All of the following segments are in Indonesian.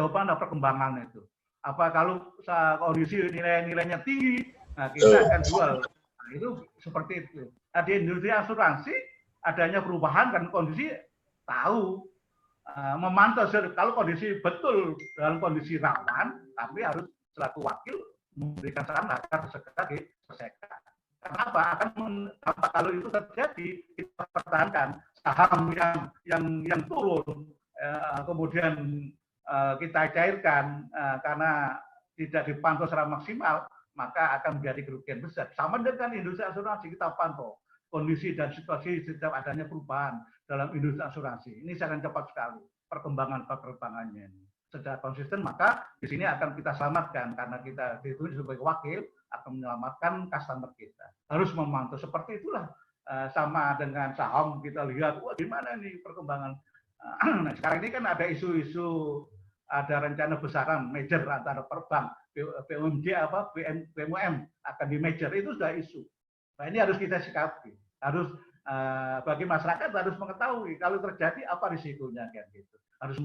jawaban atau perkembangan itu. Apa kalau kondisi nilai-nilainya tinggi, nah kita akan jual. Nah, itu seperti itu. Nah, di industri asuransi adanya perubahan dan kondisi tahu memantau kalau kondisi betul dalam kondisi rawan, tapi harus selaku wakil memberikan saran agar segera diselesaikan. Kenapa? Kalau itu terjadi, kita pertahankan saham yang turun, kemudian kita cairkan karena tidak dipantau secara maksimal, maka akan menjadi kerugian besar. Sama dengan industri asuransi, kita pantau kondisi dan situasi setiap adanya perubahan dalam industri asuransi. Ini sangat cepat sekali perkembangannya. Secara konsisten, maka di sini akan kita selamatkan karena kita ditulis sebagai wakil akan menyelamatkan customer kita. Harus memantau seperti itulah. Sama dengan saham kita lihat, wah gimana nih perkembangan. Nah, sekarang ini kan ada isu-isu, ada rencana besaran merger antara perbank, BUMD BUMN akan di merger, itu sudah isu. Nah, ini harus kita sikapi. Harus bagi masyarakat harus mengetahui kalau terjadi apa risikonya kan gitu. Harus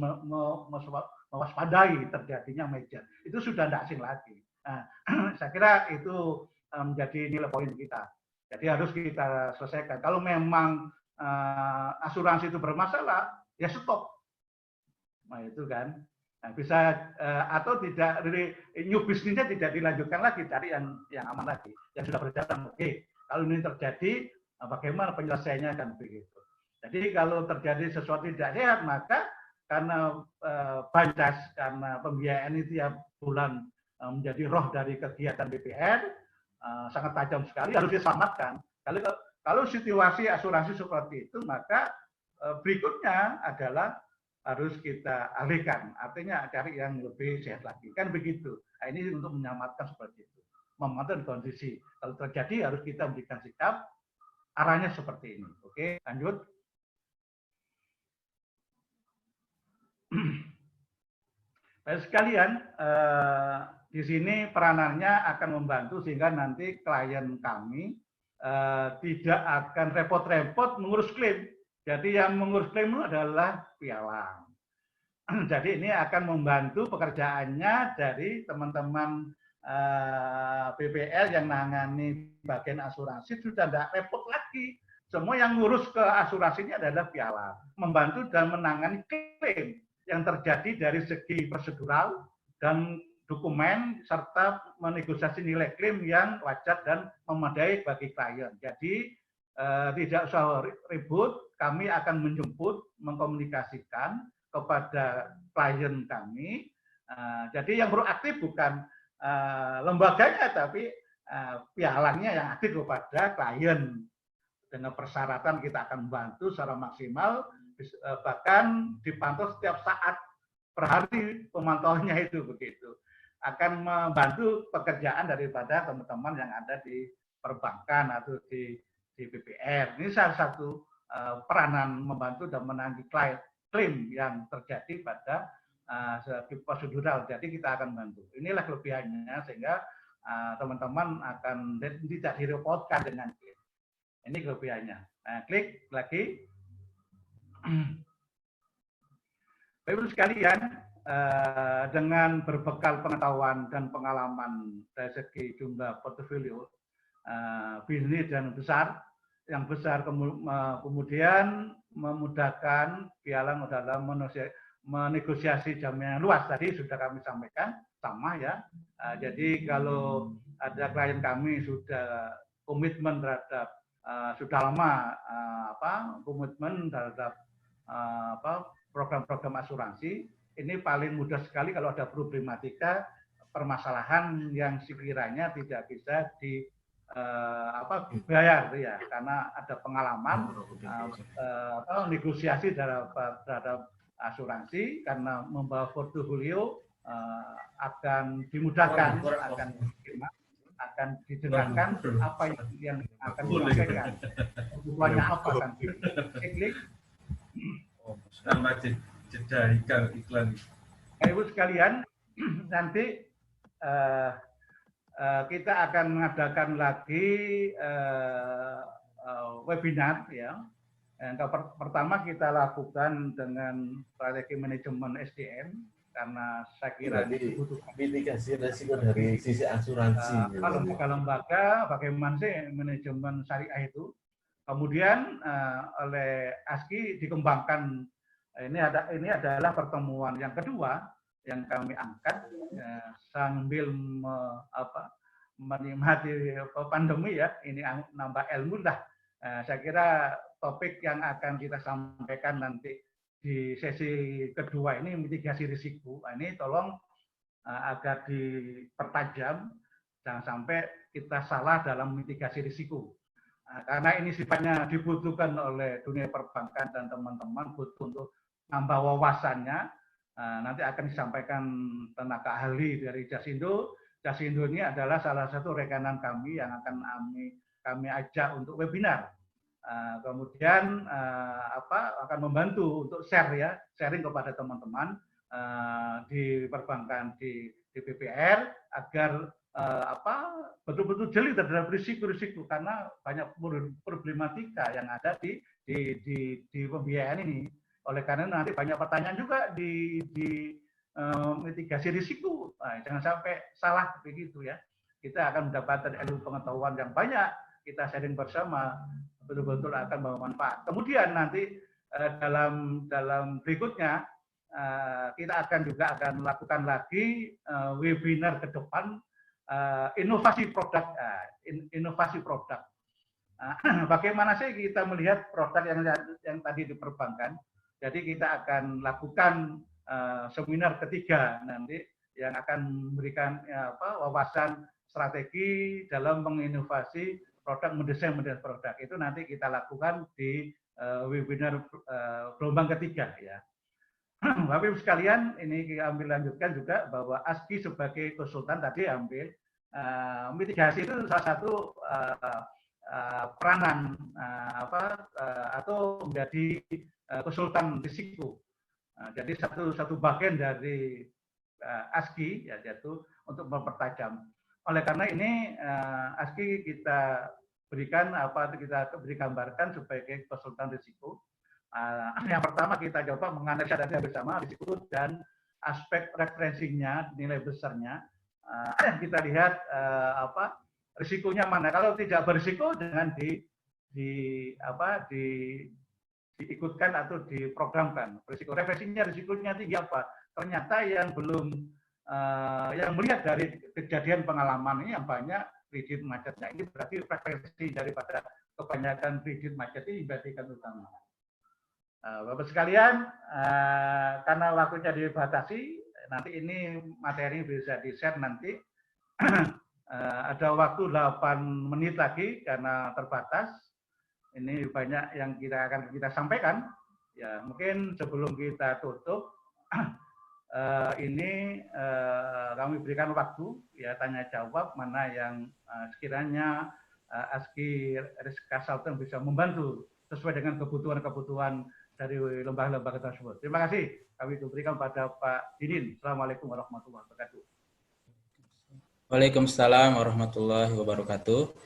mewaspadai terjadinya merger. Itu sudah tidak asing lagi. Nah, saya kira itu menjadi nilai poin kita. Jadi harus kita selesaikan. Kalau memang asuransi itu bermasalah, ya stop. Nah itu kan. Nah, bisa atau tidak new bisnisnya tidak dilanjutkan lagi, cari yang aman lagi, yang sudah berjalan. Oke, kalau ini terjadi, bagaimana penyelesaiannya kan begitu. Jadi kalau terjadi sesuatu tidak sehat, maka karena banjas, karena pembiayaan itu tiap bulan menjadi roh dari kegiatan BPR, sangat tajam sekali, harus diselamatkan. Kalau situasi asuransi seperti itu, maka berikutnya adalah harus kita alihkan, artinya cari yang lebih sehat lagi, kan begitu. Nah, ini untuk menyelamatkan seperti itu, memantau kondisi. Kalau terjadi harus kita berikan sikap, arahnya seperti ini. Oke, lanjut. Baik sekalian, di sini peranannya akan membantu sehingga nanti klien kami tidak akan repot-repot mengurus klaim. Jadi yang mengurus klaim itu adalah pialang. Jadi ini akan membantu pekerjaannya dari teman-teman BPL yang menangani bagian asuransi, sudah tidak repot lagi. Semua yang ngurus ke asuransinya adalah pialang. Membantu dan menangani klaim yang terjadi dari segi prosedural dan dokumen serta menegosiasi nilai klaim yang wajar dan memadai bagi klien. Jadi tidak usah ribut, kami akan menjemput, mengkomunikasikan kepada klien kami. Jadi yang proaktif bukan lembaganya, tapi pialangnya yang aktif kepada klien. Dengan persyaratan kita akan membantu secara maksimal, bahkan dipantau setiap saat per hari pemantauannya itu begitu. Akan membantu pekerjaan daripada teman-teman yang ada di perbankan atau di BPR. Ini salah satu peranan membantu dan menangani klaim yang terjadi pada segi prosedural. Jadi kita akan bantu. Inilah kelebihannya sehingga teman-teman akan tidak direpotkan dengan klaim. Ini kelebihannya. Nah, klik lagi. Bapak-Ibu sekalian, dengan berbekal pengetahuan dan pengalaman dari segi jumlah portofolio bisnis dan besar, yang besar kemudian memudahkan pialang dalam menegosiasi jaminan luas. Tadi sudah kami sampaikan, sama ya. Jadi kalau ada klien kami sudah komitmen terhadap sudah lama komitmen terhadap program-program asuransi, ini paling mudah sekali kalau ada problematika permasalahan yang sekiranya tidak bisa dibayar ya, karena ada pengalaman negosiasi terhadap asuransi karena membawa portofolio akan dimudahkan, akan didengarkan apa yang akan disampaikan, kebutuhannya apa kan. Klik. Sama jeda iklan. Ibu sekalian, nanti kita akan mengadakan lagi webinar ya. Yang pertama kita lakukan dengan strategi manajemen SDM. karena saya kira dibutuhkan. Mitigasi risiko dari sisi asuransi. Kalau lembaga-lembaga, bagaimana sih manajemen syariah itu? Kemudian oleh ASKI dikembangkan. Ini adalah pertemuan yang kedua yang kami angkat sambil menikmati pandemi ya. Ini nambah ilmu lah. Saya kira topik yang akan kita sampaikan nanti di sesi kedua ini mitigasi risiko. Ini tolong agar dipertajam, jangan sampai kita salah dalam mitigasi risiko. Karena ini sifatnya dibutuhkan oleh dunia perbankan dan teman-teman butuh untuk nambah wawasannya. Nanti akan disampaikan tenaga ahli dari Jasindo. Jasindo ini adalah salah satu rekanan kami yang akan kami ajak untuk webinar. Kemudian akan membantu untuk sharing kepada teman-teman di perbankan di BPR agar betul-betul jeli terhadap risiko-risiko karena banyak problematika yang ada di pembiayaan ini. Oleh karena nanti banyak pertanyaan juga di mitigasi risiko. Jangan sampai salah begitu ya. Kita akan mendapatkan ilmu pengetahuan yang banyak. Kita sharing bersama, betul-betul akan bermanfaat. Kemudian nanti dalam berikutnya kita akan melakukan lagi webinar ke depan inovasi produk. Bagaimana sih kita melihat produk yang tadi diperbankan? Jadi kita akan lakukan seminar ketiga nanti yang akan memberikan wawasan strategi dalam menginovasi produk, mendesain produk. Itu nanti kita lakukan di webinar gelombang ketiga ya. Bapak Ibu sekalian, ini kita lanjutkan juga bahwa ASKI sebagai konsultan tadi ambil mitigasi itu salah satu peranan atau menjadi konsultan risiko. Jadi satu bagian dari ASKI yaitu untuk mempertajam. Oleh karena ini ASKI kita beri gambarkan sebagai konsultan risiko. Yang pertama kita coba menganalisa data bersama risiko dan aspek referensinya, nilai besarnya. Kita lihat risikonya mana. Kalau tidak berisiko jangan diikutkan atau diprogramkan. Risikonya tinggi apa? Ternyata yang belum yang melihat dari kejadian pengalaman ini yang banyak kredit macetnya, ini berarti frekuensi daripada kebanyakan kredit macet ini diperhatikan utama. Bapak sekalian, karena waktunya dibatasi, nanti ini materi bisa di-share nanti. Ada waktu 8 menit lagi karena terbatas. Ini banyak yang akan kita sampaikan. Ya, mungkin sebelum kita tutup, ini kami berikan waktu ya tanya jawab mana yang sekiranya ASKI Risk Consultant bisa membantu sesuai dengan kebutuhan dari lembaga-lembaga tersebut. Terima kasih kami berikan pada Pak Didin. Assalamualaikum warahmatullahi wabarakatuh. Waalaikumsalam warahmatullahi wabarakatuh.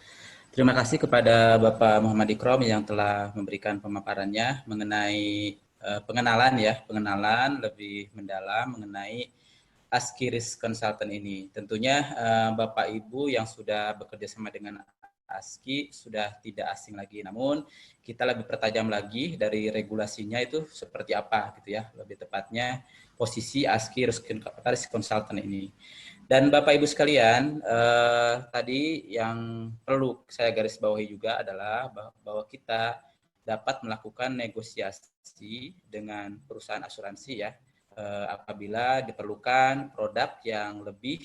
Terima kasih kepada Bapak Muhammad Ikrom yang telah memberikan pemaparannya mengenai pengenalan lebih mendalam mengenai ASKI Risk Consultant ini. Tentunya Bapak Ibu yang sudah bekerja sama dengan ASKI sudah tidak asing lagi, namun kita lebih pertajam lagi dari regulasinya itu seperti apa gitu ya, lebih tepatnya posisi ASKI Risk Consultant ini. Dan Bapak Ibu sekalian, tadi yang perlu saya garis bawahi juga adalah bahwa kita dapat melakukan negosiasi dengan perusahaan asuransi ya, apabila diperlukan produk yang lebih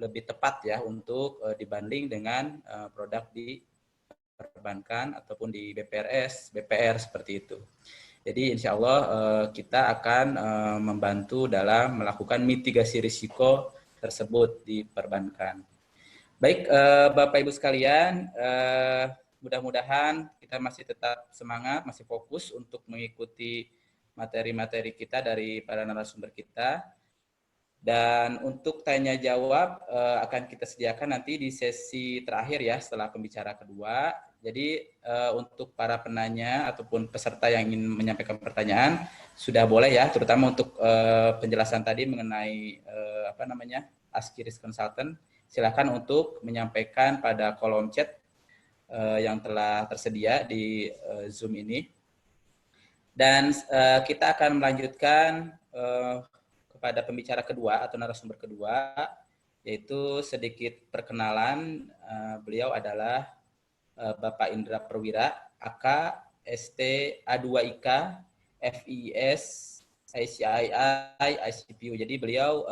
lebih tepat ya untuk dibanding dengan produk di perbankan ataupun di BPR seperti itu. Jadi insya Allah kita akan membantu dalam melakukan mitigasi risiko tersebut di perbankan. Baik Bapak Ibu sekalian, mudah-mudahan kita masih tetap semangat, masih fokus untuk mengikuti materi-materi kita dari para narasumber kita. Dan untuk tanya jawab akan kita sediakan nanti di sesi terakhir ya setelah pembicara kedua. Jadi untuk para penanya ataupun peserta yang ingin menyampaikan pertanyaan sudah boleh ya, terutama untuk penjelasan tadi mengenai ASCII Risk Consultant. Silakan untuk menyampaikan pada kolom chat yang telah tersedia di Zoom ini. Dan kita akan melanjutkan kepada pembicara kedua atau narasumber kedua, yaitu sedikit perkenalan. Beliau adalah Bapak Indra Perwira, AK, ST, A2IK, FIS, ICII, ICPU. Jadi beliau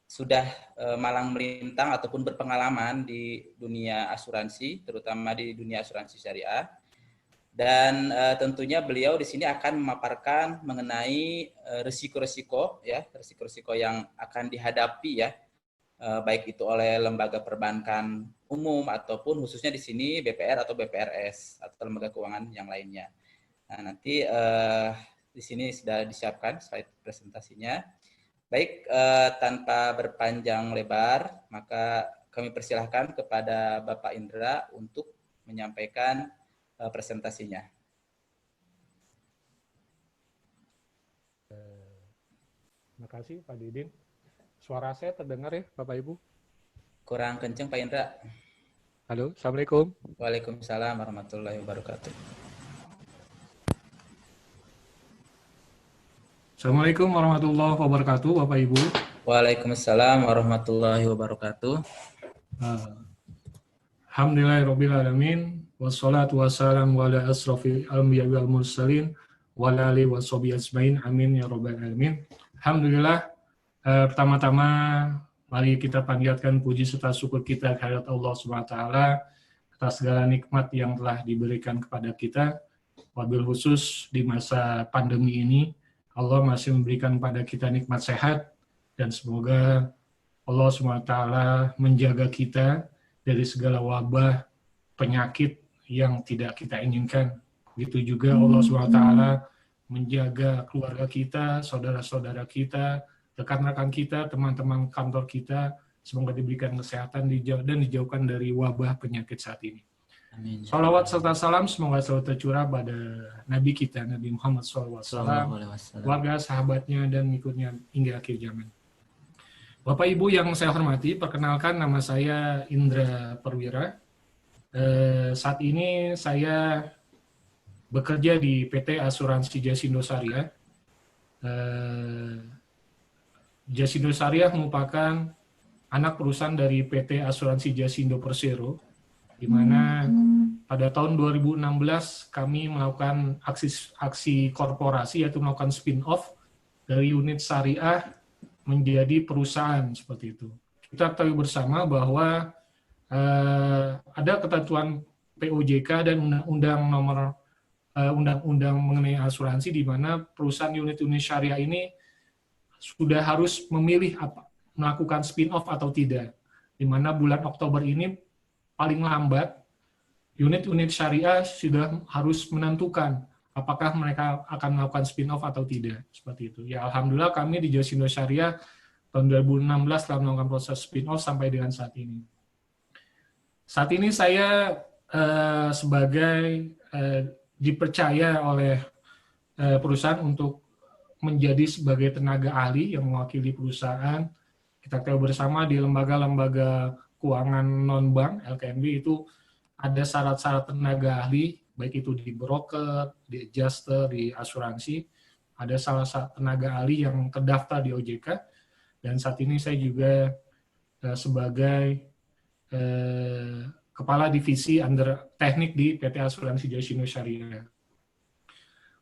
sudah malang melintang ataupun berpengalaman di dunia asuransi, terutama di dunia asuransi syariah. Dan tentunya beliau di sini akan memaparkan mengenai risiko-risiko yang akan dihadapi ya, baik itu oleh lembaga perbankan umum ataupun khususnya di sini BPR atau BPRS atau lembaga keuangan yang lainnya. Nah, nanti di sini sudah disiapkan slide presentasinya. Baik, tanpa berpanjang lebar, maka kami persilahkan kepada Bapak Indra untuk menyampaikan presentasinya. Terima kasih Pak Didin. Suara saya terdengar ya Bapak Ibu? Kurang kenceng Pak Indra. Halo, Assalamualaikum. Waalaikumsalam warahmatullahi wabarakatuh. Assalamualaikum warahmatullahi wabarakatuh Bapak Ibu. Waalaikumsalam warahmatullahi wabarakatuh. Alhamdulillahirrabbilalamin. Wassalatu wassalamu ala asrafil anbiya wal mursalin wa ala alihi washabihi ajmain. Amin ya rabbal alamin. Alhamdulillah, pertama-tama mari kita panjatkan puji serta syukur kita kehadirat Allah Subhanahu wa taala atas segala nikmat yang telah diberikan kepada kita. Wabil khusus di masa pandemi ini, Allah masih memberikan kepada kita nikmat sehat, dan semoga Allah Subhanahu wa taala menjaga kita dari segala wabah, penyakit yang tidak kita inginkan. Begitu juga Allah SWT menjaga keluarga kita, saudara-saudara kita, rekan-rekan kita, teman-teman kantor kita, semoga diberikan kesehatan dan dijauhkan dari wabah penyakit saat ini. Amin. Salawat serta salam semoga selalu tercurah pada Nabi kita, Nabi Muhammad SAW, keluarga, sahabatnya, dan ikutnya hingga akhir zaman. Bapak Ibu yang saya hormati, perkenalkan nama saya Indra Perwira. Saat ini saya bekerja di PT Asuransi Jasindo Syariah. Jasindo Syariah merupakan anak perusahaan dari PT Asuransi Jasindo Persero, di mana pada tahun 2016 kami melakukan aksi korporasi, yaitu melakukan spin-off dari unit syariah menjadi perusahaan seperti itu. Kita tahu bersama bahwa ada ketentuan POJK dan undang-undang mengenai asuransi di mana perusahaan unit-unit syariah ini sudah harus memilih melakukan spin-off atau tidak. Di mana bulan Oktober ini paling lambat unit-unit syariah sudah harus menentukan apakah mereka akan melakukan spin-off atau tidak, seperti itu. Ya, alhamdulillah kami di Jasindo Syariah tahun 2016 telah melakukan proses spin-off sampai dengan saat ini. Saat ini saya dipercaya oleh perusahaan untuk menjadi sebagai tenaga ahli yang mewakili perusahaan. Kita tahu bersama di lembaga-lembaga keuangan non-bank, LKNB, itu ada syarat-syarat tenaga ahli, baik itu di broker, di adjuster, di asuransi. Ada salah satu tenaga ahli yang terdaftar di OJK, dan saat ini saya juga sebagai Kepala Divisi Under Teknik di PT Asuransi Jasindo Syariah.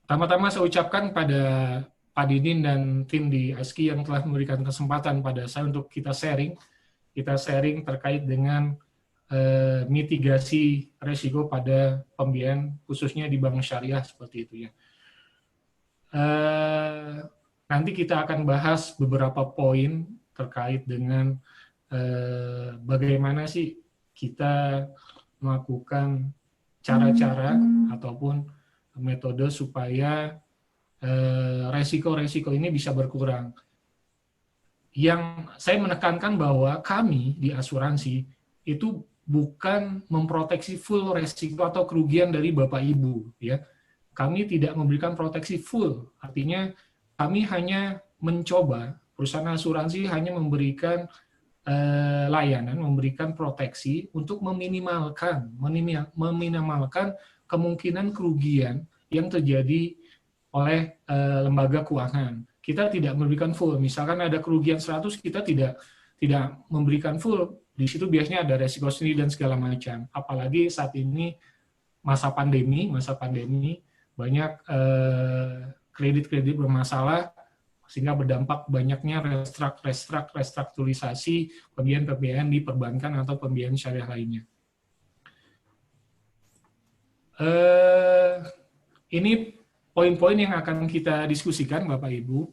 Pertama-tama saya ucapkan pada Pak Didin dan tim di ASCII yang telah memberikan kesempatan pada saya untuk kita sharing terkait dengan mitigasi resiko pada pembiayaan khususnya di bank syariah seperti itu ya. Nanti kita akan bahas beberapa poin terkait dengan bagaimana sih kita melakukan cara-cara ataupun metode supaya resiko-resiko ini bisa berkurang. yang saya menekankan bahwa kami di asuransi itu bukan memproteksi full resiko atau kerugian dari Bapak Ibu, ya. Kami tidak memberikan proteksi full, artinya kami hanya mencoba, perusahaan asuransi hanya memberikan layanan, memberikan proteksi untuk meminimalkan kemungkinan kerugian yang terjadi oleh lembaga keuangan. Kita tidak memberikan full. Misalkan ada kerugian 100, kita tidak memberikan full. Di situ biasanya ada resiko sendiri dan segala macam. Apalagi saat ini masa pandemi banyak kredit-kredit bermasalah sehingga berdampak banyaknya restrukturisasi pembiayaan di perbankan atau pembiayaan syariah lainnya. Ini poin-poin yang akan kita diskusikan, Bapak Ibu.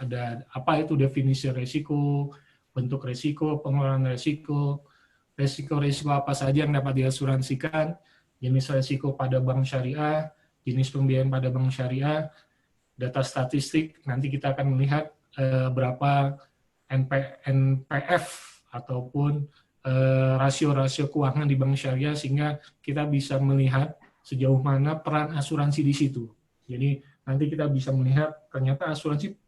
Ada apa itu definisi resiko, bentuk resiko, pengelolaan resiko apa saja yang dapat diasuransikan, jenis resiko pada bank syariah, jenis pembiayaan pada bank syariah, data statistik. Nanti kita akan melihat berapa NPF ataupun rasio-rasio keuangan di bank syariah sehingga kita bisa melihat sejauh mana peran asuransi di situ. Jadi nanti kita bisa melihat ternyata asuransi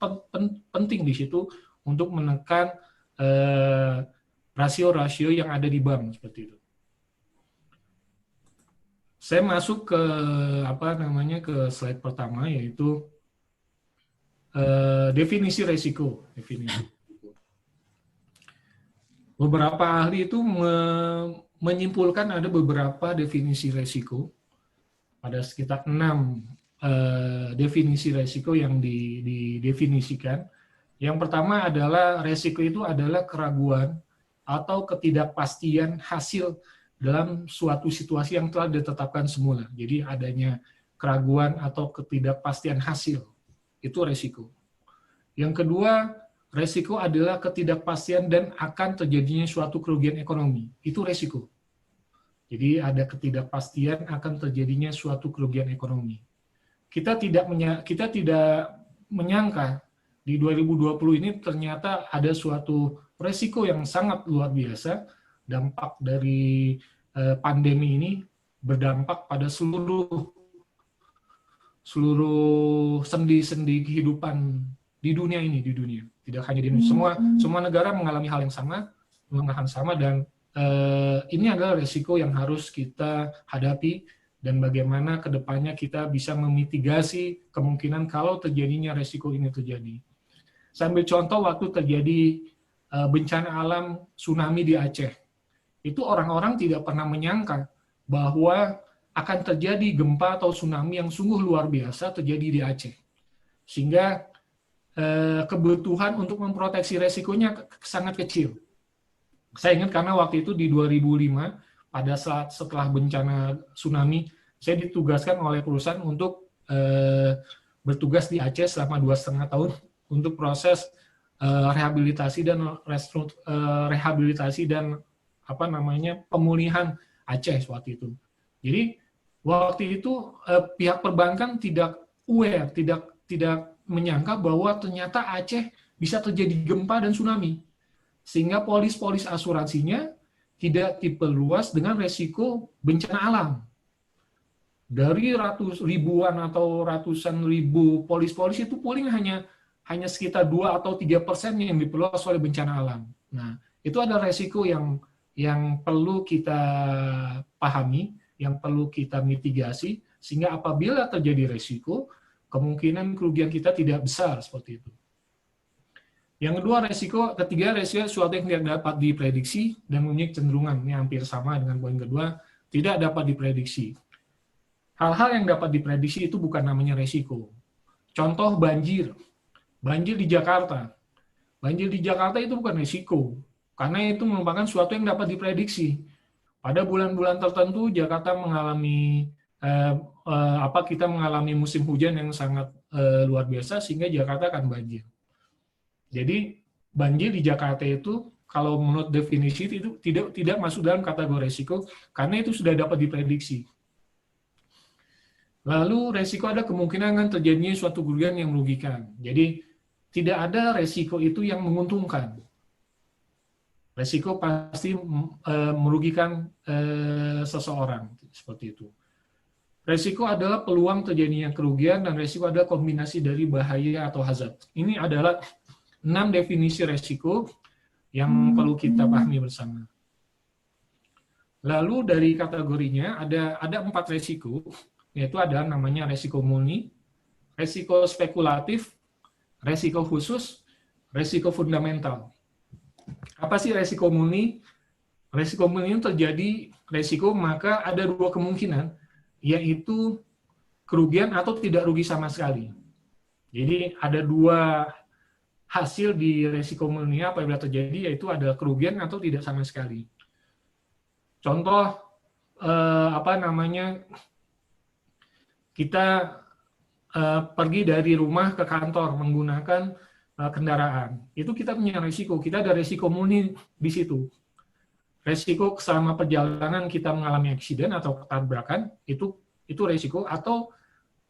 penting di situ untuk menekan rasio-rasio yang ada di bank seperti itu. Saya masuk ke ke slide pertama, yaitu definisi resiko. Beberapa ahli itu menyimpulkan ada beberapa definisi resiko. Ada sekitar 6 definisi resiko yang didefinisikan. Yang pertama adalah resiko itu adalah keraguan atau ketidakpastian hasil dalam suatu situasi yang telah ditetapkan semula. Jadi adanya keraguan atau ketidakpastian hasil, itu resiko. Yang kedua, resiko adalah ketidakpastian dan akan terjadinya suatu kerugian ekonomi. Itu resiko. Jadi ada ketidakpastian akan terjadinya suatu kerugian ekonomi. Kita tidak menyangka di 2020 ini ternyata ada suatu resiko yang sangat luar biasa. Dampak dari pandemi ini berdampak pada seluruh sendi-sendi kehidupan di dunia ini, tidak hanya di Indonesia. Semua negara mengalami hal yang sama, dan ini adalah resiko yang harus kita hadapi dan bagaimana kedepannya kita bisa memitigasi kemungkinan kalau terjadinya resiko ini terjadi. Saya ambil contoh waktu terjadi bencana alam tsunami di Aceh. Itu orang-orang tidak pernah menyangka bahwa akan terjadi gempa atau tsunami yang sungguh luar biasa terjadi di Aceh. Sehingga kebutuhan untuk memproteksi resikonya sangat kecil. Saya ingat karena waktu itu di 2005, pada saat setelah bencana tsunami, saya ditugaskan oleh perusahaan untuk bertugas di Aceh selama 2,5 tahun untuk proses rehabilitasi dan pemulihan Aceh waktu itu. Jadi waktu itu pihak perbankan tidak aware, tidak menyangka bahwa ternyata Aceh bisa terjadi gempa dan tsunami. Sehingga polis asuransinya tidak diperluas dengan resiko bencana alam. Dari ribuan atau ratusan ribu polis itu paling hanya sekitar 2 atau 3% yang diperluas oleh bencana alam. Nah, itu ada resiko yang perlu kita pahami, yang perlu kita mitigasi, sehingga apabila terjadi resiko, kemungkinan kerugian kita tidak besar seperti itu. Yang kedua, ketiga resiko suatu yang tidak dapat diprediksi dan mempunyai kecenderungan, ini hampir sama dengan poin kedua, tidak dapat diprediksi. Hal-hal yang dapat diprediksi itu bukan namanya resiko. Contoh banjir di Jakarta. Banjir di Jakarta itu bukan resiko, karena itu merupakan suatu yang dapat diprediksi. Pada bulan-bulan tertentu Jakarta mengalami kita mengalami musim hujan yang sangat luar biasa sehingga Jakarta akan banjir. Jadi banjir di Jakarta itu kalau menurut definisi itu tidak masuk dalam kategori resiko karena itu sudah dapat diprediksi. Lalu resiko ada kemungkinan akan terjadinya suatu kerugian yang merugikan. Jadi tidak ada resiko itu yang menguntungkan. Resiko pasti merugikan seseorang, seperti itu. Resiko adalah peluang terjadinya kerugian, dan resiko adalah kombinasi dari bahaya atau hazard. Ini adalah 6 definisi resiko yang perlu kita pahami bersama. Lalu dari kategorinya ada 4 resiko, yaitu ada namanya resiko murni, resiko spekulatif, resiko khusus, resiko fundamental. Apa sih resiko murni? Resiko murni terjadi resiko maka ada 2 kemungkinan, yaitu kerugian atau tidak rugi sama sekali. Jadi ada 2 hasil di resiko murni apabila terjadi, yaitu ada kerugian atau tidak sama sekali. Contoh kita pergi dari rumah ke kantor menggunakan kendaraan. Itu kita punya resiko, kita ada resiko murni di situ. Resiko selama perjalanan kita mengalami aksiden atau tabrakan, itu resiko, atau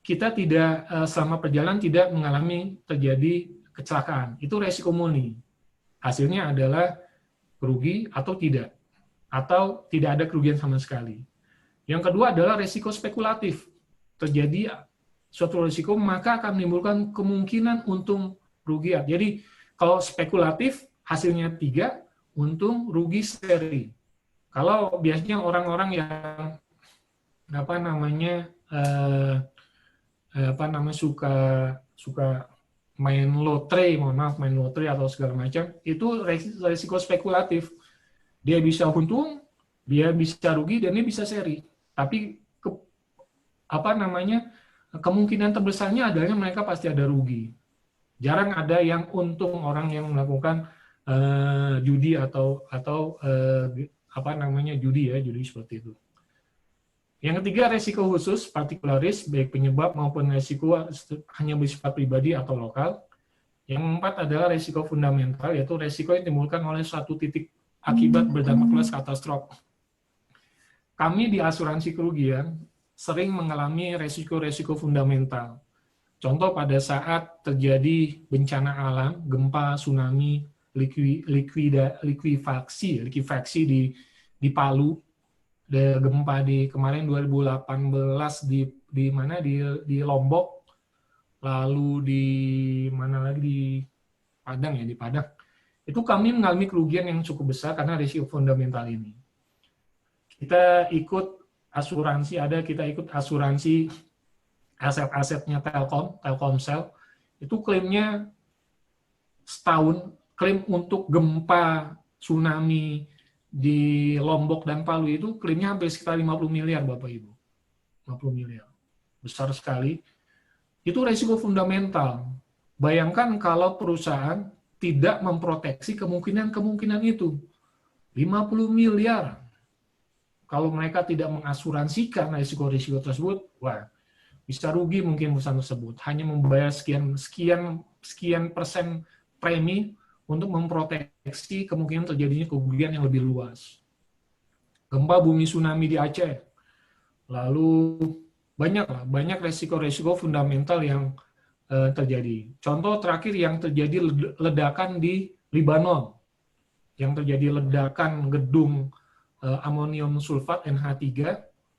kita tidak selama perjalanan tidak mengalami terjadi kecelakaan. Itu resiko murni. Hasilnya adalah rugi atau tidak ada kerugian sama sekali. Yang kedua adalah resiko spekulatif. Terjadi suatu resiko maka akan menimbulkan kemungkinan untung rugi. Jadi kalau spekulatif hasilnya 3, untung rugi seri. Kalau biasanya orang-orang yang suka main lotre, main lotre atau segala macam, itu resiko spekulatif. Dia bisa untung, dia bisa rugi, dan dia bisa seri. Tapi kemungkinan terbesarnya adalah mereka pasti ada rugi. Jarang ada yang untung orang yang melakukan judi atau judi seperti itu. Yang ketiga, resiko khusus, partikularis, baik penyebab maupun resiko hanya bersifat pribadi atau lokal. Yang keempat adalah resiko fundamental, yaitu resiko yang ditimbulkan oleh suatu titik akibat berdampak luas katastrof. Kami di asuransi kerugian sering mengalami resiko-resiko fundamental. Contoh pada saat terjadi bencana alam, gempa, tsunami, likuifaksi di Palu, gempa di kemarin 2018 di Lombok, lalu di Padang. Itu kami mengalami kerugian yang cukup besar karena risiko fundamental ini. Kita ikut asuransi aset-asetnya Telkomsel, itu klaimnya setahun, klaim untuk gempa, tsunami di Lombok dan Palu itu klaimnya hampir sekitar 50 miliar Bapak Ibu. 50 miliar. Besar sekali. Itu risiko fundamental. Bayangkan kalau perusahaan tidak memproteksi kemungkinan itu. 50 miliar. Kalau mereka tidak mengasuransikan risiko-risiko tersebut, wah, bisa rugi mungkin perusahaan tersebut. Hanya membayar sekian persen premi untuk memproteksi kemungkinan terjadinya kerugian yang lebih luas. Gempa bumi tsunami di Aceh. Lalu banyak resiko-resiko fundamental yang terjadi. Contoh terakhir yang terjadi ledakan di Libanon. Yang terjadi ledakan gedung amonium sulfat NH3,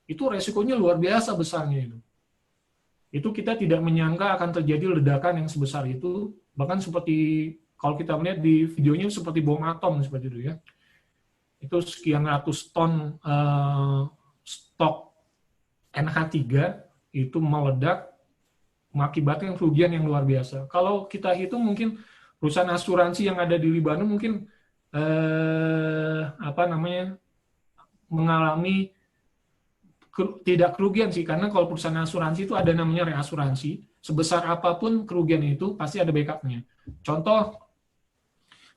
itu resikonya luar biasa besarnya itu. Itu kita tidak menyangka akan terjadi ledakan yang sebesar itu, bahkan seperti kalau kita melihat di videonya seperti bom atom seperti itu ya. Itu sekian ratus ton stok NH3 itu meledak mengakibatkan kerugian yang luar biasa. Kalau kita hitung mungkin perusahaan asuransi yang ada di Libanon mungkin mengalami tidak kerugian sih, karena kalau perusahaan asuransi itu ada namanya reasuransi, sebesar apapun kerugian itu pasti ada backupnya. Contoh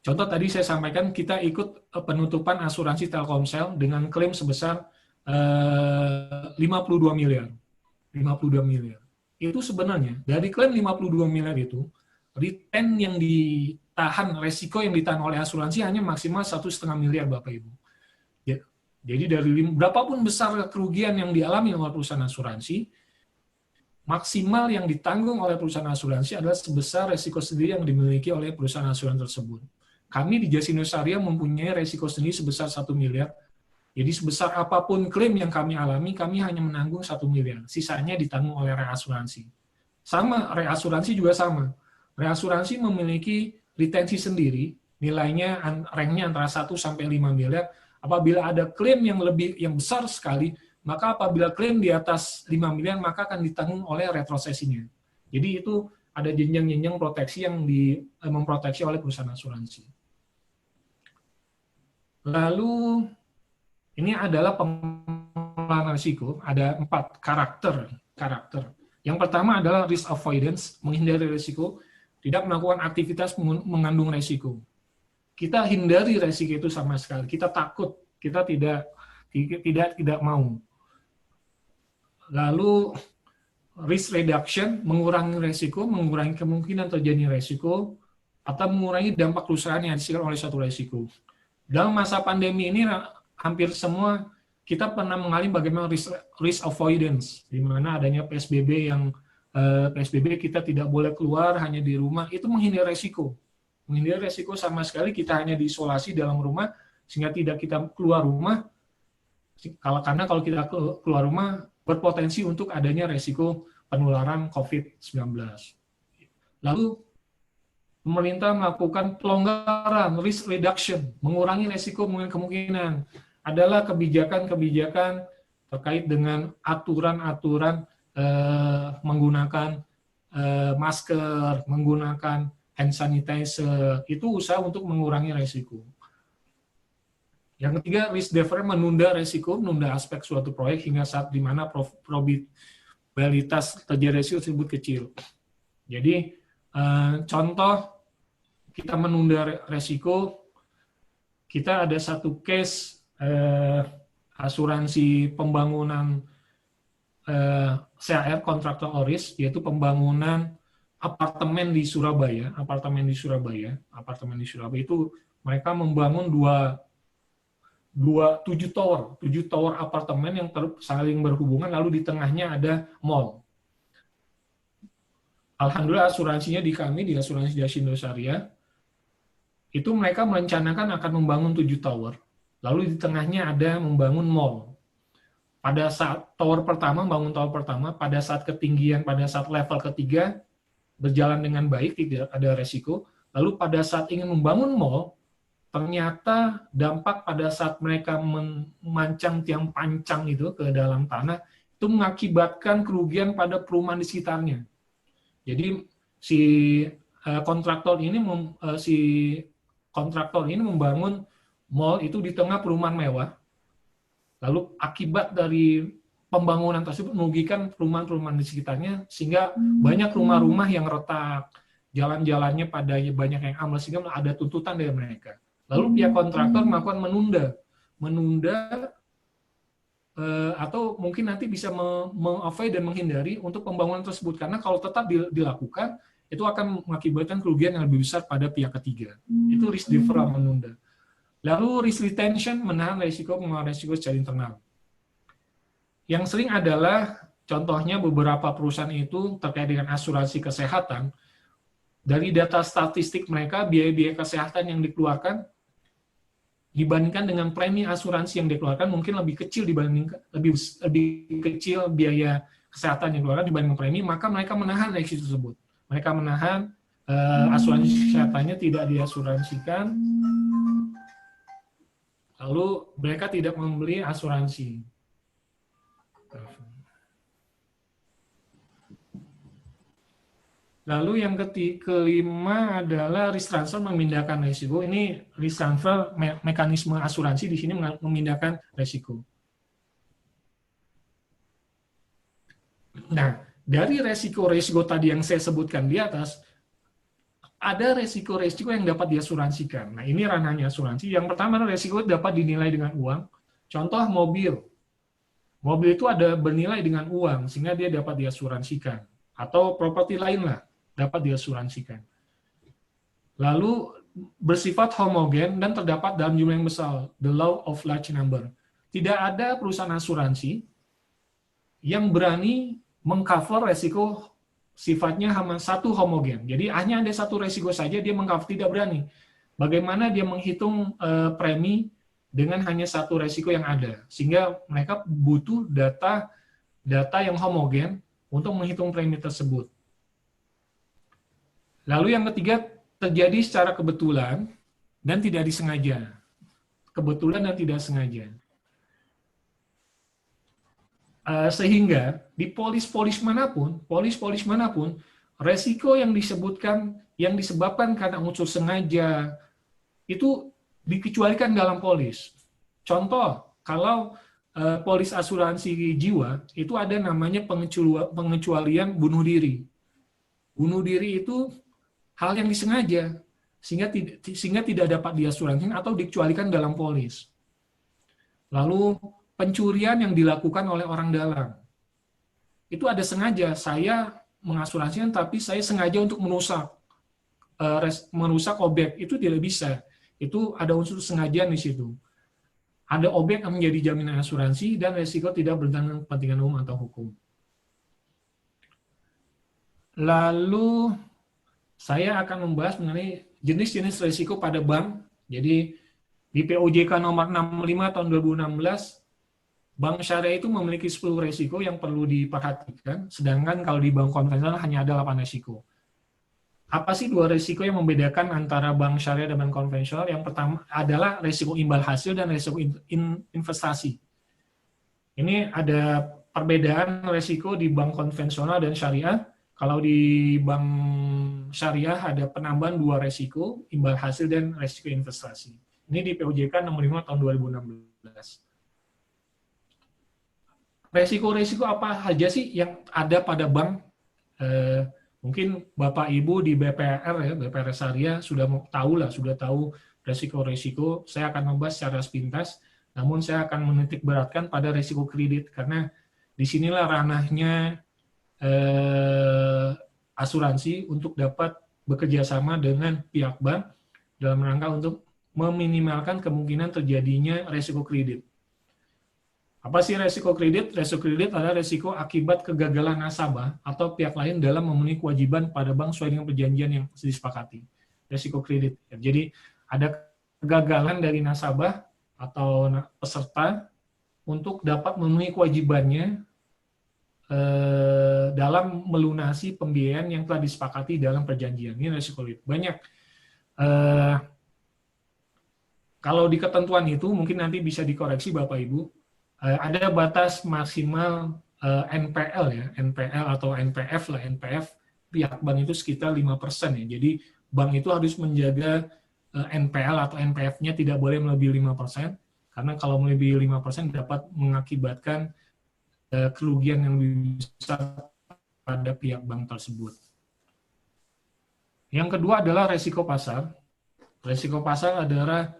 tadi saya sampaikan kita ikut penutupan asuransi Telkomsel dengan klaim sebesar 52 miliar. 52 miliar. Itu sebenarnya dari klaim 52 miliar itu, return yang ditahan, resiko yang ditahan oleh asuransi hanya maksimal 1,5 miliar Bapak Ibu. Jadi dari berapapun besar kerugian yang dialami oleh perusahaan asuransi, maksimal yang ditanggung oleh perusahaan asuransi adalah sebesar resiko sendiri yang dimiliki oleh perusahaan asuransi tersebut. Kami di Jasindo Syariah mempunyai resiko sendiri sebesar 1 miliar. Jadi sebesar apapun klaim yang kami alami, kami hanya menanggung 1 miliar. Sisanya ditanggung oleh reasuransi. Sama, reasuransi juga sama. Reasuransi memiliki retensi sendiri, nilainya ranknya antara 1 sampai 5 miliar. Apabila ada klaim yang besar sekali, maka apabila klaim di atas 5 miliar, maka akan ditanggung oleh retrosesinya. Jadi itu ada jenjang-jenjang proteksi yang memproteksi oleh perusahaan asuransi. Lalu, ini adalah pengelolaan risiko, ada 4 karakter. Yang pertama adalah risk avoidance, menghindari risiko, tidak melakukan aktivitas mengandung risiko. Kita hindari risiko itu sama sekali, kita takut, kita tidak mau. Lalu risk reduction, mengurangi risiko, mengurangi kemungkinan terjadi risiko, atau mengurangi dampak kerusakan yang disebabkan oleh suatu risiko. Dalam masa pandemi ini, hampir semua kita pernah mengalami bagaimana risk avoidance, di mana adanya PSBB PSBB kita tidak boleh keluar, hanya di rumah, itu menghindari risiko. Menghindari risiko sama sekali, kita hanya diisolasi dalam rumah, sehingga tidak kita keluar rumah, karena kalau kita keluar rumah, berpotensi untuk adanya risiko penularan COVID-19. Lalu, pemerintah melakukan pelonggaran, risk reduction, mengurangi risiko, mengurangi kemungkinan, adalah kebijakan-kebijakan terkait dengan aturan-aturan menggunakan masker, menggunakan hand sanitizer, itu usaha untuk mengurangi risiko. Yang ketiga, risk deferral, menunda risiko, menunda aspek suatu proyek hingga saat di mana probabilitas terjadi risiko tersebut kecil. Jadi, contoh kita menunda risiko, kita ada satu case asuransi pembangunan CAR kontraktor ORIS, yaitu pembangunan apartemen di Surabaya. Apartemen di Surabaya itu mereka membangun 7 tower apartemen yang saling berhubungan, lalu di tengahnya ada mall. Alhamdulillah asuransinya di asuransi Jasindo Syariah, itu mereka merencanakan akan membangun 7 tower. Lalu di tengahnya ada membangun mall. Pada saat bangun tower pertama, pada saat ketinggian, pada saat level ketiga, berjalan dengan baik, tidak ada resiko. Lalu pada saat ingin membangun mall, ternyata dampak pada saat mereka memancang tiang pancang itu ke dalam tanah, itu mengakibatkan kerugian pada perumahan di sekitarnya. Jadi si kontraktor ini membangun mall itu di tengah perumahan mewah. Lalu akibat dari pembangunan tersebut merugikan perumahan-perumahan di sekitarnya, sehingga banyak rumah-rumah yang retak, jalan-jalannya pada banyak yang ambles, sehingga ada tuntutan dari mereka. Lalu pihak kontraktor melakukan menunda atau mungkin nanti bisa meng-avoid dan menghindari untuk pembangunan tersebut, karena kalau tetap dilakukan itu akan mengakibatkan kerugian yang lebih besar pada pihak ketiga. Itu risk deferral, menunda. Lalu risk retention, menahan risiko pengelolaan risiko secara internal. Yang sering adalah contohnya beberapa perusahaan itu terkait dengan asuransi kesehatan, dari data statistik mereka biaya-biaya kesehatan yang dikeluarkan dibandingkan dengan premi asuransi yang dikeluarkan mungkin lebih kecil lebih kecil biaya kesehatan yang dikeluarkan dibanding premi, maka mereka menahan risiko tersebut. Mereka menahan asuransi kesehatannya tidak diasuransikan, lalu mereka tidak membeli asuransi. Lalu yang kelima adalah risk transfer, memindahkan risiko. Ini risk transfer, mekanisme asuransi di sini memindahkan risiko. Nah, dari resiko-resiko tadi yang saya sebutkan di atas, ada resiko-resiko yang dapat diasuransikan. Nah, ini ranahnya asuransi. Yang pertama adalah resiko dapat dinilai dengan uang. Contoh mobil. Mobil itu ada bernilai dengan uang, sehingga dia dapat diasuransikan. Atau properti lain lah, dapat diasuransikan. Lalu bersifat homogen dan terdapat dalam jumlah yang besar, the law of large number. Tidak ada perusahaan asuransi yang berani mengcover resiko sifatnya hanya satu homogen. Jadi hanya ada satu resiko saja dia mengcover, tidak berani. Bagaimana dia menghitung premi dengan hanya satu resiko yang ada. Sehingga mereka butuh data yang homogen untuk menghitung premi tersebut. Lalu yang ketiga, terjadi secara kebetulan dan tidak disengaja. Kebetulan dan tidak sengaja. Sehingga di polis manapun, resiko yang disebabkan karena unsur sengaja itu dikecualikan dalam polis. Contoh, kalau polis asuransi jiwa itu ada namanya pengecualian bunuh diri. Bunuh diri itu hal yang disengaja sehingga tidak dapat diasuransikan atau dikecualikan dalam polis. Lalu pencurian yang dilakukan oleh orang dalam. Itu ada sengaja, saya mengasuransikan tapi saya sengaja untuk merusak objek, itu tidak bisa. Itu ada unsur sengajaan di situ. Ada objek yang menjadi jaminan asuransi dan resiko tidak bertentangan kepentingan umum atau hukum. Lalu saya akan membahas mengenai jenis-jenis resiko pada bank. Jadi di POJK nomor 65 tahun 2016, bank syariah itu memiliki 10 resiko yang perlu diperhatikan, sedangkan kalau di bank konvensional hanya ada 8 resiko. Apa sih 2 resiko yang membedakan antara bank syariah dan bank konvensional? Yang pertama adalah resiko imbal hasil dan resiko investasi. Ini ada perbedaan resiko di bank konvensional dan syariah. Kalau di bank syariah ada penambahan 2 resiko, imbal hasil dan resiko investasi. Ini di POJK nomor 5 tahun 2016. Resiko-resiko apa saja sih yang ada pada bank? Mungkin Bapak Ibu di BPR Syariah sudah tahu resiko-resiko. Saya akan membahas secara sepintas, namun saya akan menitik beratkan pada resiko kredit karena disinilah ranahnya asuransi untuk dapat bekerja sama dengan pihak bank dalam rangka untuk meminimalkan kemungkinan terjadinya resiko kredit. Apa sih resiko kredit? Resiko kredit adalah resiko akibat kegagalan nasabah atau pihak lain dalam memenuhi kewajiban pada bank sesuai dengan perjanjian yang disepakati. Resiko kredit. Jadi ada kegagalan dari nasabah atau peserta untuk dapat memenuhi kewajibannya dalam melunasi pembiayaan yang telah disepakati dalam perjanjian. Ini resiko kredit. Banyak. Kalau di ketentuan itu mungkin nanti bisa dikoreksi Bapak Ibu. Ada batas maksimal NPL ya, NPL atau NPF lah, NPF pihak bank itu sekitar 5% ya. Jadi bank itu harus menjaga NPL atau NPF-nya tidak boleh melebihi 5%, karena kalau melebihi 5% dapat mengakibatkan kerugian yang lebih besar pada pihak bank tersebut. Yang kedua adalah resiko pasar. Resiko pasar adalah